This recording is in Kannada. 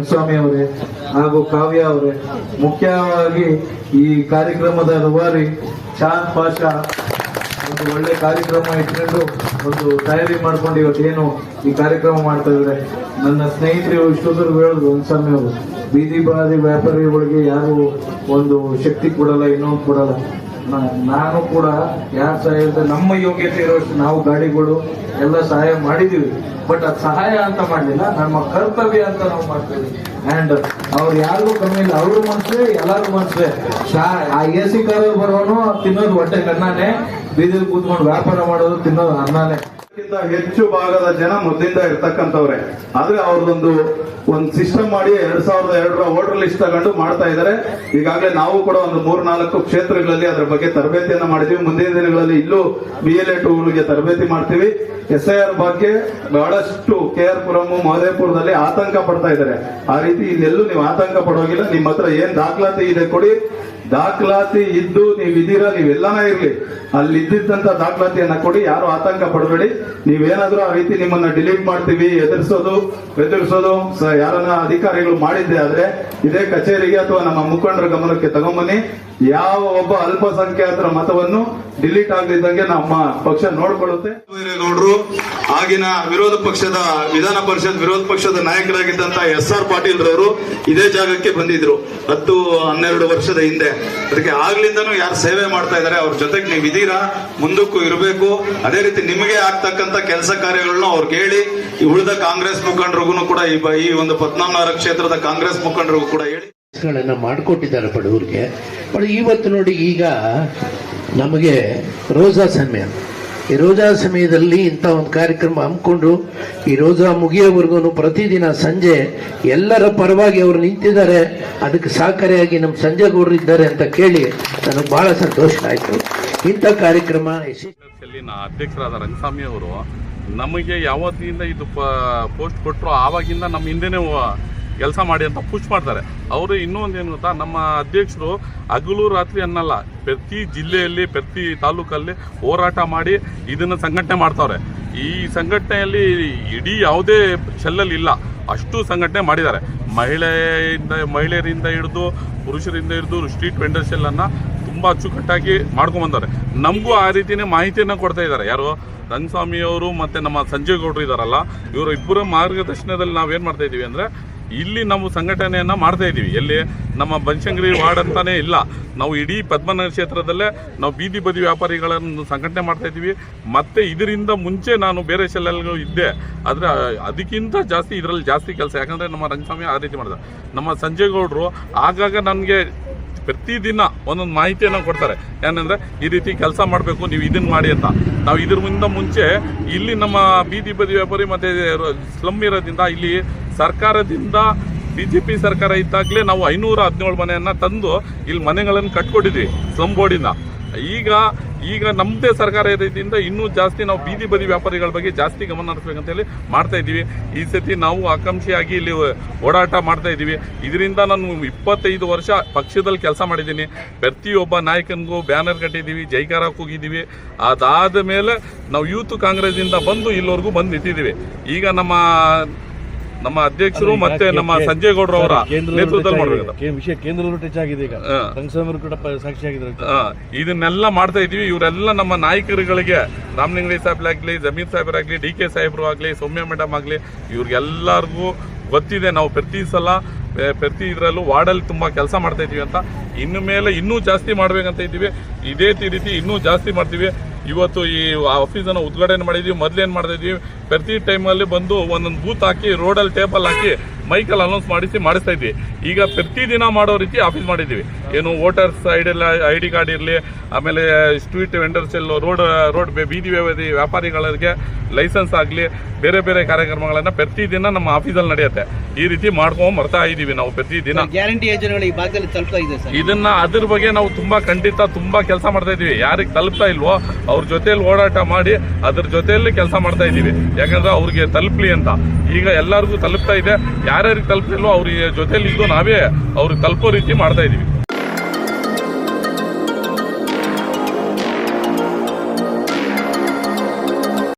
ರಂಗಸ್ವಾಮಿ ಅವರೇ ಹಾಗೂ ಕಾವ್ಯ ಅವರೇ, ಮುಖ್ಯವಾಗಿ ಈ ಕಾರ್ಯಕ್ರಮದ ರೂವಾರಿ ಚಾಂದ್ ಪಾಷಾ ಒಂದು ಒಳ್ಳೆ ಕಾರ್ಯಕ್ರಮ ಇಟ್ಕೊಂಡು ಒಂದು ತಯಾರಿ ಮಾಡ್ಕೊಂಡು ಇವತ್ತೇನು ಈ ಕಾರ್ಯಕ್ರಮ ಮಾಡ್ತಾ ಇದ್ದಾರೆ. ನನ್ನ ಸ್ನೇಹಿತರು ಇಷ್ಟೊಂದು ಹೇಳಿದ್ರು ರಂಗಸ್ವಾಮಿ ಅವರು, ಬೀದಿ ಬಾದಿ ವ್ಯಾಪಾರಿಗಳಿಗೆ ಯಾರು ಒಂದು ಶಕ್ತಿ ಕೊಡಲ್ಲ, ಇನ್ನೊಂದು ಕೊಡಲ್ಲ. ನಾನು ಕೂಡ ಯಾರು ಸಹಾಯ ನಮ್ಮ ಯೋಗ್ಯತೆ ಇರೋಷ್ಟು ನಾವು ಗಾಡಿಗಳು ಎಲ್ಲ ಸಹಾಯ ಮಾಡಿದೀವಿ. ಬಟ್ ಅದು ಸಹಾಯ ಅಂತ ಮಾಡಲಿಲ್ಲ, ನಮ್ಮ ಕರ್ತವ್ಯ ಅಂತ ನಾವು ಮಾಡ್ತೀವಿ. ಅಂಡ್ ಅವ್ರು ಯಾರಿಗೂ ಕಮ್ಮಿ ಇಲ್ಲ, ಅವ್ರ ಮನ್ಸ್ರೆ ಎಲ್ಲಾರು ಮನ್ಸ್ರೆ. ಆ AC ಕಾರ್ ಬರೋನು ತಿನ್ನೋದು ಹೊಟ್ಟೆ ಅನ್ನನೇ, ಬೀದಿಲಿ ಕೂತ್ಕೊಂಡು ವ್ಯಾಪಾರ ಮಾಡೋದು ತಿನ್ನೋದು ಅನ್ನನೇ. ಹೆಚ್ಚು ಭಾಗದ ಜನ ಮೊದಲಿಂದ ಇರ್ತಕ್ಕಂಥವ್ರೆ. ಆದ್ರೆ ಅವ್ರದೊಂದು ಸಿಸ್ಟಮ್ ಮಾಡಿ 2002ರ ವೋಟರ್ ಲಿಸ್ಟ್ ತಗೊಂಡು ಮಾಡ್ತಾ ಇದ್ದಾರೆ. ಈಗಾಗಲೇ ನಾವು ಕೂಡ ಒಂದು 3-4 ಕ್ಷೇತ್ರಗಳಲ್ಲಿ ಅದರ ಬಗ್ಗೆ ತರಬೇತಿಯನ್ನ ಮಾಡಿದೀವಿ. ಮುಂದಿನ ದಿನಗಳಲ್ಲಿ ಇಲ್ಲೂ BLA 2ಗಳಿಗೆ ತರಬೇತಿ ಮಾಡ್ತೀವಿ. SIR ಬಗ್ಗೆ ಬಹಳಷ್ಟು KR ಪುರಂ, ಮಹದೇವಪುರದಲ್ಲಿ ಆತಂಕ ಪಡ್ತಾ ಇದ್ದಾರೆ. ಆ ರೀತಿ ಇಲ್ಲೆಲ್ಲೂ ನೀವು ಆತಂಕ ಪಡೋಗಿಲ್ಲ. ನಿಮ್ಮ ಹತ್ರ ಏನ್ ದಾಖಲಾತಿ ಇದೆ ಕೊಡಿ. ದಾಖಲಾತಿ ಇದ್ದು ನೀವಿದ್ದೀರಾ, ನೀವೆಲ್ಲನ ಇರ್ಲಿ, ಅಲ್ಲಿ ಇದ್ದಿದ್ದಂತ ದಾಖಲಾತಿಯನ್ನ ಕೊಡಿ. ಯಾರು ಆತಂಕ ಪಡಬೇಡಿ. ನೀವೇನಾದ್ರೂ ಆ ರೀತಿ ನಿಮ್ಮನ್ನ ಡಿಲೀಟ್ ಮಾಡ್ತೀವಿ, ಬೆದರಿಸೋದು ಯಾರನ್ನ ಅಧಿಕಾರಿಗಳು ಮಾಡಿದ್ದೆ ಆದ್ರೆ ಇದೇ ಕಚೇರಿಗೆ ಅಥವಾ ನಮ್ಮ ಮುಖಂಡರ ಗಮನಕ್ಕೆ ತಗೊಂಬನ್ನಿ. ಯಾವ ಒಬ್ಬ ಅಲ್ಪಸಂಖ್ಯಾತರ ಮತವನ್ನು ಡಿಲೀಟ್ ಆಗದಿದ್ದಂಗೆ ನಮ್ಮ ಪಕ್ಷ ನೋಡ್ಕೊಳ್ಳುತ್ತೆ. ಗೌಡರು ಆಗಿನ ವಿಧಾನ ಪರಿಷತ್ ವಿರೋಧ ಪಕ್ಷದ ನಾಯಕರಾಗಿದ್ದಂತ SR ಪಾಟೀಲ್ ರವರು ಇದೇ ಜಾಗಕ್ಕೆ ಬಂದಿದ್ರು 10-12 ವರ್ಷದ ಹಿಂದೆ. ಅದಕ್ಕೆ ಆಗ್ಲಿಂದನೂ ಯಾರು ಸೇವೆ ಮಾಡ್ತಾ ಇದ್ದಾರೆ ಅವ್ರ ಜೊತೆಗೆ ನೀವು ಇದೀರಾ, ಮುಂದಕ್ಕೂ ಇರಬೇಕು. ಅದೇ ರೀತಿ ನಿಮಗೆ ಆಗ್ತಕ್ಕಂತ ಕೆಲಸ ಕಾರ್ಯಗಳನ್ನ ಅವ್ರಿಗೆ ಹೇಳಿ. ಉಳಿದ ಕಾಂಗ್ರೆಸ್ ಮುಖಂಡರಿಗೂ ಕೂಡ ಈ ಒಂದು 14 ಕ್ಷೇತ್ರದ ಕಾಂಗ್ರೆಸ್ ಮುಖಂಡರಿಗೂ ಕೂಡ ಹೇಳಿ ಮಾಡಿಕೊಟ್ಟಿದ್ದಾರೆ ಬಡವರಿಗೆ. ಬಟ್ ಇವತ್ತು ನೋಡಿ, ಈಗ ನಮಗೆ ರೋಜಾ ಸಮಯ, ಈ ರೋಜಾ ಸಮಯದಲ್ಲಿ ಇಂಥ ಒಂದು ಕಾರ್ಯಕ್ರಮ ಹಮ್ಮಿಕೊಂಡು ಈ ರೋಜಾ ಮುಗಿಯೋವರೆಗೂ ಪ್ರತಿದಿನ ಸಂಜೆ ಎಲ್ಲರ ಪರವಾಗಿ ಅವರು ನಿಂತಿದ್ದಾರೆ. ಅದಕ್ಕೆ ಸಹಕಾರಿಯಾಗಿ ನಮ್ಮ ಸಂಜಯ್ ಗೌಡರು ಇದ್ದಾರೆ ಅಂತ ಕೇಳಿ ನನಗೆ ಬಹಳ ಸಂತೋಷ ಆಯಿತು. ಇಂಥ ಕಾರ್ಯಕ್ರಮ ಅಧ್ಯಕ್ಷರಾದ ರಂಗಸ್ವಾಮಿ ಅವರು ನಮಗೆ ಯಾವತ್ತಿಂದ ಇದು ಪೋಸ್ಟ್ ಕೊಟ್ಟರು ಆವಾಗಿಂದ ನಮ್ಮ ಹಿಂದೆನೇ ಕೆಲಸ ಮಾಡಿ ಅಂತ ಪುಷ್ ಮಾಡ್ತಾರೆ. ಅವರು ಇನ್ನೊಂದೇನು ಗೊತ್ತಾ, ನಮ್ಮ ಅಧ್ಯಕ್ಷರು ಹಗಲು ರಾತ್ರಿ ಅನ್ನಲ್ಲ, ಪ್ರತಿ ಜಿಲ್ಲೆಯಲ್ಲಿ ಪ್ರತಿ ತಾಲೂಕಲ್ಲಿ ಹೋರಾಟ ಮಾಡಿ ಇದನ್ನು ಸಂಘಟನೆ ಮಾಡ್ತಾವ್ರೆ. ಈ ಸಂಘಟನೆಯಲ್ಲಿ ಇಡೀ ಯಾವುದೇ ಶೆಲ್ಲಲ್ಲಿ ಇಲ್ಲ, ಅಷ್ಟು ಸಂಘಟನೆ ಮಾಡಿದ್ದಾರೆ. ಮಹಿಳೆಯರಿಂದ ಹಿಡಿದು ಪುರುಷರಿಂದ ಹಿಡಿದು ಸ್ಟ್ರೀಟ್ ವೆಂಡರ್ ಶೆಲ್ಲನ್ನು ತುಂಬ ಅಚ್ಚುಕಟ್ಟಾಗಿ ಮಾಡ್ಕೊಂಡ್ಬಂದವ್ರೆ. ನಮಗೂ ಆ ರೀತಿಯೇ ಮಾಹಿತಿಯನ್ನು ಕೊಡ್ತಾ ಇದ್ದಾರೆ. ಯಾರು ರಂಗಸ್ವಾಮಿ ಅವರು ಮತ್ತು ನಮ್ಮ ಸಂಜಯ್ ಗೌಡರು ಇದ್ದಾರಲ್ಲ, ಇವರು ಇಬ್ಬರ ಮಾರ್ಗದರ್ಶನದಲ್ಲಿ ನಾವೇನು ಮಾಡ್ತಾ ಇದ್ದೀವಿ ಅಂದರೆ, ಇಲ್ಲಿ ನಾವು ಸಂಘಟನೆಯನ್ನು ಮಾಡ್ತಾ ಇದ್ದೀವಿ. ಎಲ್ಲಿ ನಮ್ಮ ಬನಶಂಕರಿ ವಾರ್ಡ್ ಅಂತಾನೆ ಇಲ್ಲ, ನಾವು ಇಡೀ ಪದ್ಮನಗರ ಕ್ಷೇತ್ರದಲ್ಲೇ ನಾವು ಬೀದಿ ಬದಿ ವ್ಯಾಪಾರಿಗಳನ್ನು ಸಂಘಟನೆ ಮಾಡ್ತಾ ಇದ್ದೀವಿ. ಮತ್ತು ಇದರಿಂದ ಮುಂಚೆ ನಾನು ಬೇರೆ ಶೆಲ್ಲಲ್ಲೂ ಇದ್ದೆ, ಆದರೆ ಅದಕ್ಕಿಂತ ಜಾಸ್ತಿ ಇದರಲ್ಲಿ ಜಾಸ್ತಿ ಕೆಲಸ. ಯಾಕಂದರೆ ನಮ್ಮ ರಂಗಸ್ವಾಮಿ ಆ ರೀತಿ ಮಾಡಿದ್ದಾರೆ. ನಮ್ಮ ಸಂಜಯ್ ಗೌಡರು ಆಗಾಗ ನನಗೆ ಪ್ರತಿದಿನ ಒಂದೊಂದು ಮಾಹಿತಿಯನ್ನು ಕೊಡ್ತಾರೆ. ಏನಂದರೆ ಈ ರೀತಿ ಕೆಲಸ ಮಾಡಬೇಕು, ನೀವು ಇದನ್ನು ಮಾಡಿ ಅಂತ. ನಾವು ಇದ್ರ ಮುಂಚೆ ಇಲ್ಲಿ ನಮ್ಮ ಬೀದಿ ಬದಿ ವ್ಯಾಪಾರಿ ಮತ್ತು ಸ್ಲಮ್ ಇರೋದ್ರಿಂದ ಇಲ್ಲಿ ಸರ್ಕಾರದಿಂದ BJP ಸರ್ಕಾರ ಇದ್ದಾಗಲೇ ನಾವು 517 ಮನೆಯನ್ನು ತಂದು ಇಲ್ಲಿ ಮನೆಗಳನ್ನು ಕಟ್ಕೊಟ್ಟಿದ್ವಿ ಸ್ಲಮ್ ಬೋರ್ಡಿಂದ. ಈಗ ನಮ್ಮದೇ ಸರ್ಕಾರ ಇರೋದ್ರಿಂದ ಇನ್ನೂ ಜಾಸ್ತಿ ನಾವು ಬೀದಿ ಬದಿ ವ್ಯಾಪಾರಿಗಳ ಬಗ್ಗೆ ಜಾಸ್ತಿ ಗಮನ ಹರಿಸ್ಬೇಕಂತ ಹೇಳಿ ಮಾಡ್ತಾ ಇದ್ದೀವಿ. ಈ ಸತಿ ನಾವು ಆಕಾಂಕ್ಷಿಯಾಗಿ ಇಲ್ಲಿ ಓಡಾಟ ಮಾಡ್ತಾ ಇದ್ದೀವಿ. ಇದರಿಂದ ನಾನು 25 ವರ್ಷ ಪಕ್ಷದಲ್ಲಿ ಕೆಲಸ ಮಾಡಿದ್ದೀನಿ. ಪ್ರತಿಯೊಬ್ಬ ನಾಯಕನಿಗೂ ಬ್ಯಾನರ್ ಕಟ್ಟಿದ್ದೀವಿ, ಜೈಕಾರ ಕೂಗಿದ್ದೀವಿ. ಅದಾದ ಮೇಲೆ ನಾವು ಯೂತ್ ಕಾಂಗ್ರೆಸ್ಸಿಂದ ಬಂದು ಇಲ್ಲಿವರೆಗೂ ಬಂದು ನಿಂತಿದ್ದೀವಿ. ಈಗ ನಮ್ಮ ಅಧ್ಯಕ್ಷರು ಮತ್ತೆ ನಮ್ಮ ಸಂಜಯ್ ಗೌಡರು ಅವರ ನೇತೃತ್ವದಲ್ಲಿ ಮಾಡಬೇಕು. ಕೇಂದ್ರದಲ್ಲೂ ಟಚ್ ಆಗಿದೆ. ಈಗ ರಂಗಸ್ವಾಮಿ ಕೂಡ ಸಾಕ್ಷಿಯಾಗಿದ್ದಾರೆ. ಇದನ್ನೆಲ್ಲ ಮಾಡ್ತಾ ಇದೀವಿ. ಇವರೆಲ್ಲ ನಮ್ಮ ನಾಯಕರುಗಳಿಗೆ, ರಾಮಲಿಂಗಡಿ ಸಾಹೇಬ್ರಾಗ್ಲಿ, ಜಮೀರ್ ಸಾಹೇಬ್ರಾಗ್ಲಿ, DK ಸಾಹೇಬ್ರು ಆಗ್ಲಿ, ಸೌಮ್ಯ ಮೇಡಮ್ ಆಗ್ಲಿ, ಇವ್ರಿಗೆಲ್ಲರಿಗೂ ಗೊತ್ತಿದೆ ನಾವು ಪ್ರತಿ ಇದರಲ್ಲೂ ವಾರ್ಡಲ್ಲಿ ತುಂಬಾ ಕೆಲಸ ಮಾಡ್ತಾ ಇದೀವಿ ಅಂತ. ಇನ್ನು ಮೇಲೆ ಇನ್ನೂ ಜಾಸ್ತಿ ಮಾಡ್ಬೇಕಂತ ಇದ್ದೀವಿ. ಇದೇ ರೀತಿ ಇನ್ನೂ ಜಾಸ್ತಿ ಮಾಡ್ತೀವಿ. ಇವತ್ತು ಈ ಆಫೀಸನ್ನು ಉದ್ಘಾಟನೆ ಮಾಡಿದ್ದೀವಿ. ಮೊದಲೇನು ಮಾಡ್ತಾ ಇದ್ದೀವಿ, ಪ್ರತಿ ಟೈಮಲ್ಲಿ ಬಂದು ಒಂದೊಂದು ಬೂತ್ ಹಾಕಿ ರೋಡಲ್ಲಿ ಟೇಬಲ್ ಹಾಕಿ ಮೈಕಲ್ಲಿ ಅನೌನ್ಸ್ ಮಾಡಿಸ್ತಾ ಇದ್ವಿ. ಈಗ ಪ್ರತಿದಿನ ಮಾಡೋ ರೀತಿ ಆಫೀಸ್ ಮಾಡಿದ್ದೀವಿ. ಏನು ವೋಟರ್ಸ್ ID ಕಾರ್ಡ್ ಇರಲಿ, ಆಮೇಲೆ ಸ್ಟ್ರೀಟ್ ವೆಂಡರ್ಸ್ ಎಲ್ಲ ರೋಡ್ ಬೀದಿ ವ್ಯಾಪಾರಿಗಳಿಗೆ ಲೈಸೆನ್ಸ್ ಆಗಲಿ, ಬೇರೆ ಬೇರೆ ಕಾರ್ಯಕ್ರಮಗಳನ್ನು ಪ್ರತಿದಿನ ನಮ್ಮ ಆಫೀಸಲ್ಲಿ ನಡೆಯುತ್ತೆ. ಈ ರೀತಿ ಮಾಡ್ಕೊಂಡು ಬರ್ತಾ ಇದ್ದೀವಿ ನಾವು ಪ್ರತಿದಿನ. ಗ್ಯಾರಂಟಿ ಯೋಜನೆಗಳು ಈ ಭಾಗದಲ್ಲಿ ತಲುಪ್ತಾ ಇದೆ ಸರ್. ಇದನ್ನ ಅದ್ರ ಬಗ್ಗೆ ನಾವು ತುಂಬಾ ಕೆಲಸ ಮಾಡ್ತಾ ಇದೀವಿ. ಯಾರಿಗೆ ತಲುಪ್ತಾ ಇಲ್ವೋ ಅವ್ರ ಜೊತೆಯಲ್ಲಿ ಓಡಾಟ ಮಾಡಿ ಅದ್ರ ಜೊತೆಯಲ್ಲಿ ಕೆಲಸ ಮಾಡ್ತಾ ಇದೀವಿ. ಯಾಕಂದ್ರೆ ಅವ್ರಿಗೆ ತಲುಪಲಿ ಅಂತ. ಈಗ ಎಲ್ಲರಿಗೂ ತಲುಪ್ತಾ ಇದೆ. ಯಾರ್ಯಾರಿಗೆ ತಲುಪ್ತಿಲ್ವೋ ಅವ್ರ ಜೊತೆಲಿ ಇದ್ದು ನಾವೇ ಅವ್ರಿಗೆ ತಲುಪೋ ರೀತಿ ಮಾಡ್ತಾ ಇದೀವಿ.